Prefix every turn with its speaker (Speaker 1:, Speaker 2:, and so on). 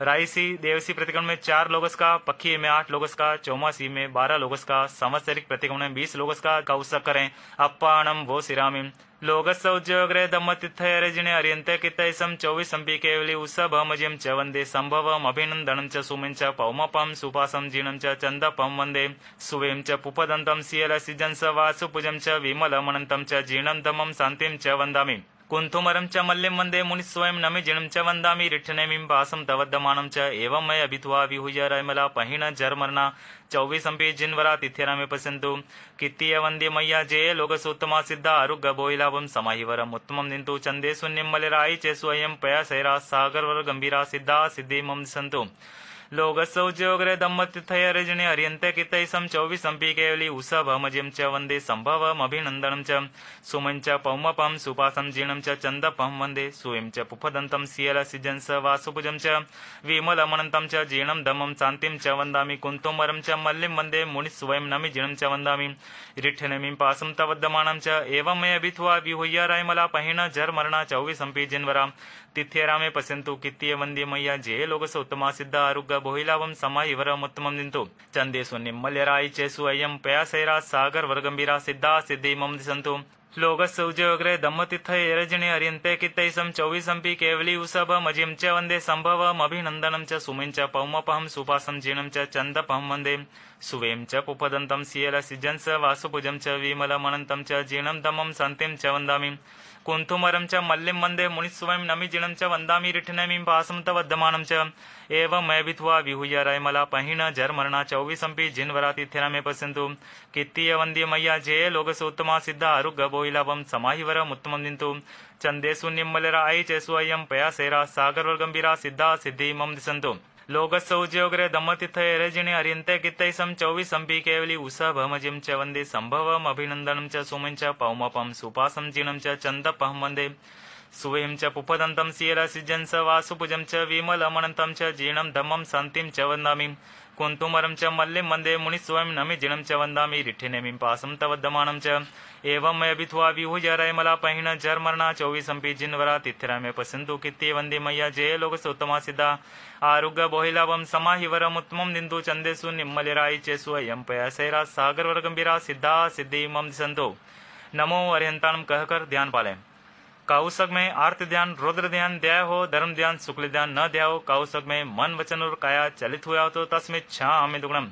Speaker 1: राईसी देवसी प्रतिक्रमण में 4 लोगों का, पक्षी में 8 लोगों का, चौमासी में 12 लोगों का, संवत्सरिक प्रतिक्रमण में 20 लोगों का कौसक करें अप्पाणम वो सिरामी लोगस्स उज्जोग्रे दम्मतिथयरजिने अर्यन्ते कितैसम 24 संपी केवली उसभमजियं च वन्दे संभवम अभिनन्दनं च सुमिं च पौमपं सुपासं जीनं च चन्दपं वन्दे सुवें च पुपदन्तं सियलसिजंस वासुपुजं च विमलमनन्तं च जीर्णं दमं शान्तिं च वन्दामि कुंथुमरं च मल्लिं वन्दे मुनिस्वयं नमि जिनं च वन्दामि रिठ्ठनेमिं पासं तवद्दमानं च एवं मय अभित्वा विहुय रैमला पहिण जर्मर्ना 24 जिन्वरा तिथ्यरा में पश्यन्तु कित्तीय वन्द्य मय्या जय लोकसोत्तमा सिद्धा आरुग्य बोहिलाभं समाहिवरम् उत्तमं निन्तु चन्दे शून्यं मलिरायि च स्वयं पया सैरा सागरवर गंभीरा सिद्धा सिद्धि मम सन्तु लोगसौज्योग्रे दम्मतिथयरजने अर्यन्ते कितैसं 24 केवली उसभमजिं च वन्दे सम्भवमभिनन्दनं च सुमं च पौमपं सुपासं जीर्णं च चन्दपं वन्दे सुयं च पुफदन्तं सियलसिजंस वासुभुजं च विमलमनन्तं च जीर्णं दमं शान्तिं च वन्दामि कुन्तुमरं च मल्लिं वन्दे मुनिस्वयं नमि जीर्णं च वन्दामि रिठ्ठनमिं पासं तवद्दमानं च एवं मय अभित्वा विहुह्य रायमला पहिण जर्मरणा 24 जिन्वरा तिथ्यरा में पश्यन्तु कित्तीय वन्द्य मय्या जय लोकस उत्तमा सिद्धा आरुग्य बोहिलाभं समाहिवरमुत्तमं निन्तु चन्देषु निम्मल्यरायि चेषु अयं पयासैरा सागर वर्गंभीरा सिद्धा सिद्धि मम दिशन्तु लोगस्य उज्जोग्रे दम्मतिथयरजने अर्यन्ते कितैसं 24 केवली उसभमजिं च वन्दे सम्भवमभिनन्दनं च सुमिं च पौमपहं सुपासं जीर्णं च चन्दपहं वन्दे सुवें च पुपदन्तं सियलसिजंस वासुभुजं च विमलमनन्तं च जीर्णं दमं शान्तिं च वन्दामि कुंथुमरं च मल्लिं वन्दे मुनिस्वयं नमि जिनं च वन्दामि रिठ्ठनमिं पासं तवद्दमानं च एवं मय भित्वा विहुह्य रैमला पहिण जर्मरणा 24 जिन्वरा तिथ्यरा में पश्यन्तु कित्तीय वन्द्य मय्या जय लोकसोत्तमा सिद्धा आरुग्य बोहिलाभं समाहिवरमुत्तमं निन्तु चन्देषु निम्मलिरायि चेषु अयं पयासैरा सागरवर्गंभीरा सिद्धा सिद्धि मम दिशन्तु लोगस्य उज्जोग्रे दम्मतिथयरजने अर्यन्ते कितैसं 24 केवली उसभमजिं च वन्दे सम्भवमभिनन्दनं च सुमिं च पौमपं सुपासं जीर्णं च चन्दपं वन्दे सुवें च पुफदन्तं सियलसिजंस वासुभुजं च विमलमनन्तं च जीर्णं दमं शान्तिं च वन्दामि कुन्तुमरं च मल्लिं वन्दे मुनिस्वयं नमि जिनं च वन्दामि रिठ्ठनेमिं पासं तवद्दमानं च एवं मय भित्वा विहुह्य रैमला पहिण जर्मरणा 24 जिन्वरा तिथ्यरा में पश्यन्तु कित्तीय वन्दे मय्या जय लोकसोत्तमा सिद्धा आरुग्य बोहिलाभं समाहिवरमुत्तमं निन्तु चन्देषु निम्मलिरायि चेषु अयं पयासैरा सागरवर्गंभीरा सिद्धा सिद्धि मम दिशन्तु नमो अर्यन्तानं कहकर ध्यान पालें। काउसक में आर्त ध्यान, रुद्र ध्यान, ध्याय हो, धर्म ध्यान, शुक्ल ध्यान न ध्याय हो। काउसक में मन वचन और काया चलित हुआ हो तो तस्मित् छामि दुग्धम्।